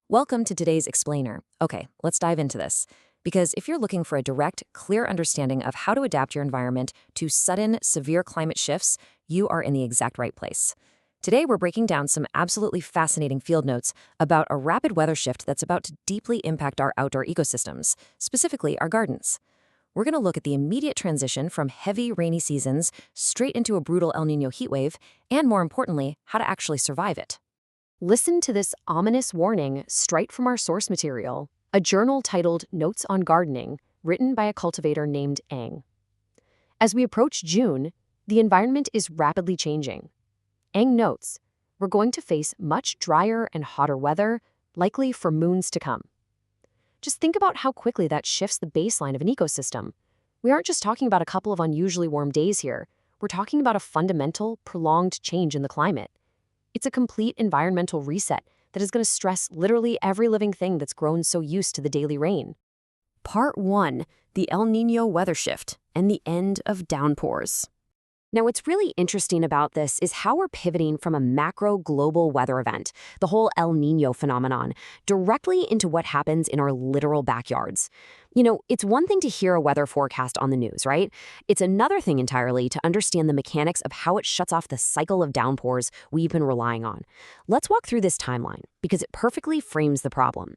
Welcome to today's explainer. Okay, let's dive into this. Because if you're looking for a direct, clear understanding of how to adapt your environment to sudden, severe climate shifts, you are in the exact right place. Today, we're breaking down some absolutely fascinating field notes about a rapid weather shift that's about to deeply impact our outdoor ecosystems, specifically our gardens. We're going to look at the immediate transition from heavy, rainy seasons straight into a brutal El-nino heatwave, and more importantly, how to actually survive it. Listen to this ominous warning straight from our source material, a journal titled Notes on Gardening, written by a cultivator named Ang. As we approach June, the environment is rapidly changing. Ang notes, we're going to face much drier and hotter weather, likely for moons to come. Just think about how quickly that shifts the baseline of an ecosystem. We aren't just talking about a couple of unusually warm days here. We're talking about a fundamental, prolonged change in the climate. It's a complete environmental reset that is going to stress literally every living thing that's grown so used to the daily rain. Part 1. The El Nino weather shift and the end of downpours. Now, what's really interesting about this is how we're pivoting from a macro global weather event, the whole El Nino phenomenon, directly into what happens in our literal backyards. It's one thing to hear a weather forecast on the news, right? It's another thing entirely to understand the mechanics of how it shuts off the cycle of downpours we've been relying on. Let's walk through this timeline, because it perfectly frames the problem.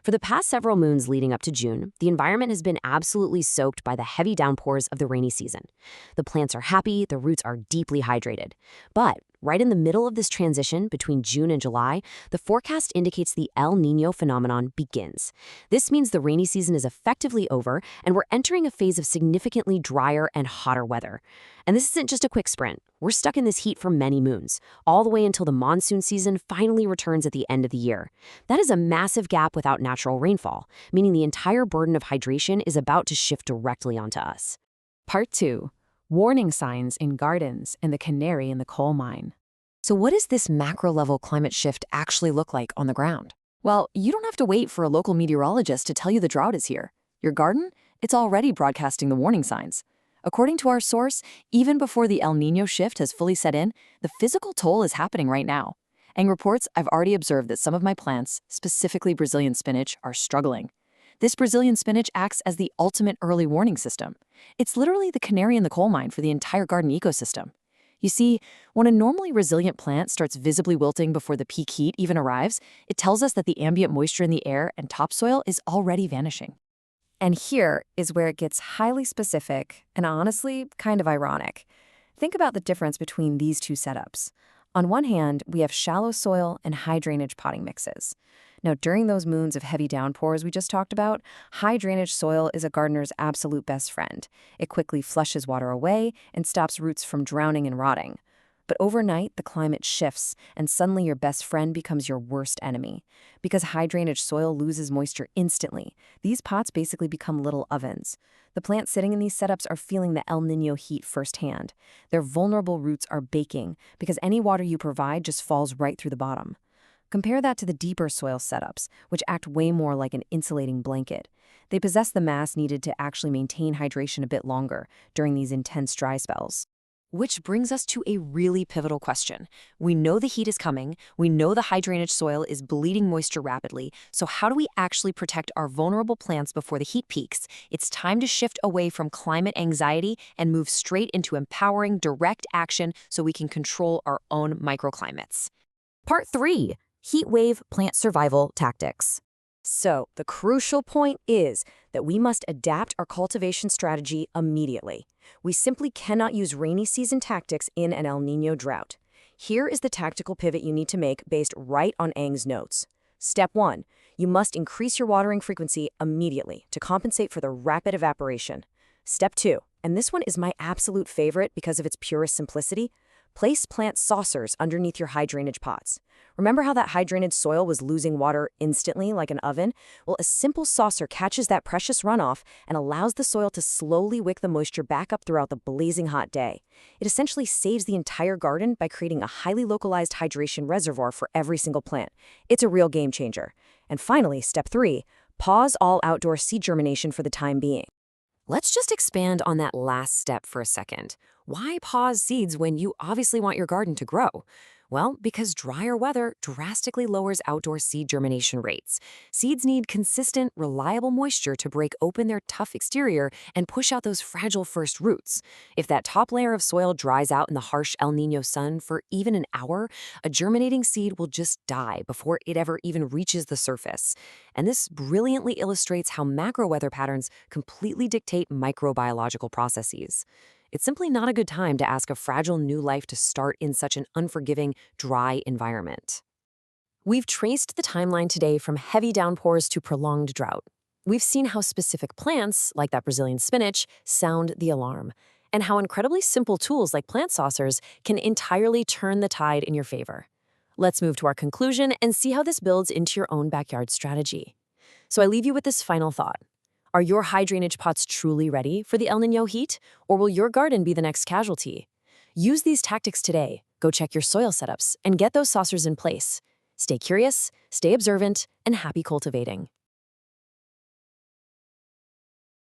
For the past several moons leading up to June, the environment has been absolutely soaked by the heavy downpours of the rainy season. The plants are happy, the roots are deeply hydrated. But right in the middle of this transition between June and July, the forecast indicates the El Nino phenomenon begins. This means the rainy season is effectively over, and we're entering a phase of significantly drier and hotter weather. And this isn't just a quick sprint. We're stuck in this heat for many moons, all the way until the monsoon season finally returns at the end of the year. That is a massive gap without natural rainfall, meaning the entire burden of hydration is about to shift directly onto us. Part 2. Warning signs in gardens and the canary in the coal mine. So what does this macro-level climate shift actually look like on the ground? Well, you don't have to wait for a local meteorologist to tell you the drought is here. Your garden? It's already broadcasting the warning signs. According to our source, even before the El Nino shift has fully set in, the physical toll is happening right now. Ang reports, I've already observed that some of my plants, specifically Brazilian spinach, are struggling. This Brazilian spinach acts as the ultimate early warning system. It's literally the canary in the coal mine for the entire garden ecosystem. You see, when a normally resilient plant starts visibly wilting before the peak heat even arrives, it tells us that the ambient moisture in the air and topsoil is already vanishing. And here is where it gets highly specific and honestly kind of ironic. Think about the difference between these two setups. On one hand, we have shallow soil and high drainage potting mixes. Now, during those moons of heavy downpours we just talked about, high drainage soil is a gardener's absolute best friend. It quickly flushes water away and stops roots from drowning and rotting. But overnight, the climate shifts, and suddenly your best friend becomes your worst enemy. Because high drainage soil loses moisture instantly, these pots basically become little ovens. The plants sitting in these setups are feeling the El Nino heat firsthand. Their vulnerable roots are baking, because any water you provide just falls right through the bottom. Compare that to the deeper soil setups, which act way more like an insulating blanket. They possess the mass needed to actually maintain hydration a bit longer during these intense dry spells. Which brings us to a really pivotal question. We know the heat is coming, we know the high drainage soil is bleeding moisture rapidly, so how do we actually protect our vulnerable plants before the heat peaks? It's time to shift away from climate anxiety and move straight into empowering direct action so we can control our own microclimates. Part 3. Heat wave plant survival tactics. So, the crucial point is that we must adapt our cultivation strategy immediately. We simply cannot use rainy season tactics in an El Nino drought. Here is the tactical pivot you need to make based right on Ang's notes. Step 1. You must increase your watering frequency immediately to compensate for the rapid evaporation. Step 2, and this one is my absolute favorite because of its purest simplicity. Place plant saucers underneath your high drainage pots. Remember how that high drainage soil was losing water instantly like an oven? Well, a simple saucer catches that precious runoff and allows the soil to slowly wick the moisture back up throughout the blazing hot day. It essentially saves the entire garden by creating a highly localized hydration reservoir for every single plant. It's a real game changer. And finally, step 3, pause all outdoor seed germination for the time being. Let's just expand on that last step for a second. Why pause seeds when you obviously want your garden to grow? Well, because drier weather drastically lowers outdoor seed germination rates. Seeds need consistent, reliable moisture to break open their tough exterior and push out those fragile first roots. If that top layer of soil dries out in the harsh el-nino sun for even an hour, a germinating seed will just die before it ever even reaches the surface. And this brilliantly illustrates how macro weather patterns completely dictate microbiological processes. It's simply not a good time to ask a fragile new life to start in such an unforgiving, dry environment. We've traced the timeline today from heavy downpours to prolonged drought. We've seen how specific plants, like that Brazilian spinach, sound the alarm, and how incredibly simple tools like plant saucers can entirely turn the tide in your favor. Let's move to our conclusion and see how this builds into your own backyard strategy. So I leave you with this final thought. Are your high drainage pots truly ready for the El Nino heat, or will your garden be the next casualty? Use these tactics today. Go check your soil setups and get those saucers in place. Stay curious, stay observant, and happy cultivating.